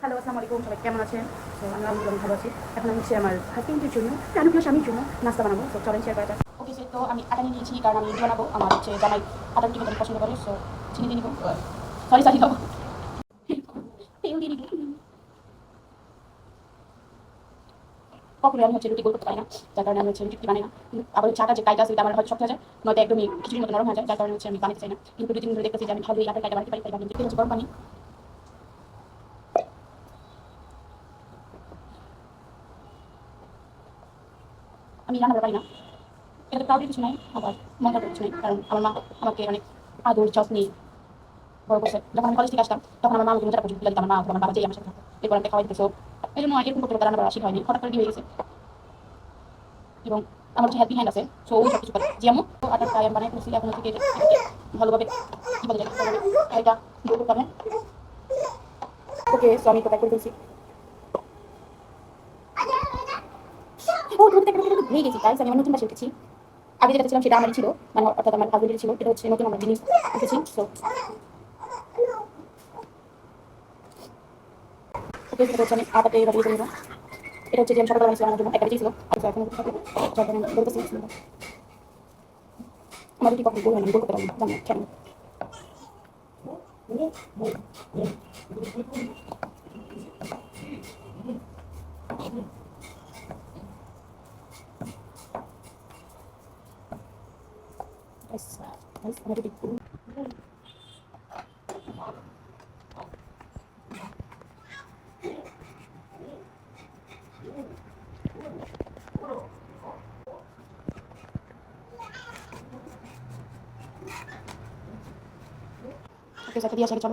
Hello, আসসালামু আলাইকুম। সবাই কেমন আছেন? তো আমি আলহামদুলিল্লাহ ভালো আছি। এখন আমি হচ্ছে আমার হাজবেন্ডের জন্য, প্রাণপ্রিয় স্বামীর জন্য নাস্তা বানাবো। তো চলেন শেয়ার করা যাক। ওকে, তো আমি আটা নিয়ে নিয়েছি কারণ আমি রুটি বানাবো। আমার হচ্ছে জামাই আটা রুটি খেতে পছন্দ করে। সো চিনি দিয়ে নিব। সরি সরি দাও। তেল দিয়ে নিব। কখনোই আমি হচ্ছে রুটি গোল করতে পারি না, যার কারণে আমি হচ্ছে রুটি বানাই না। কিন্তু আবার হচ্ছে আটার যে কাইটা আছে এটা আমার হয়তো শক্ত হয়ে যায়, নয়তো একদমই খিচুড়ির মতো নরম হয়ে যায়, যার কারণে হচ্ছে আমি বানাতে চাই না। কিন্তু 2-3 দিন ধরে দেখতেছি যে আমি ভালোই আটার কাইটা বানাতে পারি। তাই ভাবলাম যে হচ্ছে গরম পানি। আমি রান্না পারি না, এটা প্রাউডের কিছু নাই, আবার মন খারাপের কিছু নেই। কারণ আমার মা আমাকে অনেক আদর যত্নে বড় করছে। যখন আমি কলেজ থেকে আসতাম তখন আমার মা আমাকে মজাটা পর্যন্ত দিত, আমার মা অথবা আমার বাবা যেই আমার সাথে থাকতো এরপর আমাকে খাওয়াই দিতেছে। এই জন্য এরকম করতে করতে রান্না করা শিখা হয়নি, হঠাৎ করে বিয়ে হয়ে গেছে। এবং আমার যে হেল্পিং হ্যান্ড আছে, সো ও সব কিছু করে। যেমন তো আটার ফ্রাই আমি বানাই ফেলছি, এখন হচ্ছে এটাকে ভালোভাবে কি বলে যায় এটা ডো করতে হবে। ওকে, সো আমি কোথায় করে ফেলছি। ও ধরতে থেকে ভুলে গেছি, তাই আমি আমার নতুন বাসে উঠেছি। আগে যেটা ছিলাম সেটা আমারই ছিল, মানে অর্থাৎ আমার হাজবেন্ডের ছিল। এটা হচ্ছে নতুন আমরা জিনিস উঠেছি। সো ওকে, সেটা হচ্ছে আমি আটাতে এভাবে ইয়ে করে নেবো। এটা হচ্ছে যে আমি সকালবেলা বানিয়েছিলাম আমার জন্য, একটা চেয়েছিল আচ্ছা এখন যার কারণে আমি বলতেছি আমার রুটি কখন গোল হয়নি, গোল করতে পারলাম না, জানি না কেন। আমার রুটি ওকে, সাথে দিয়ে আসে চলো।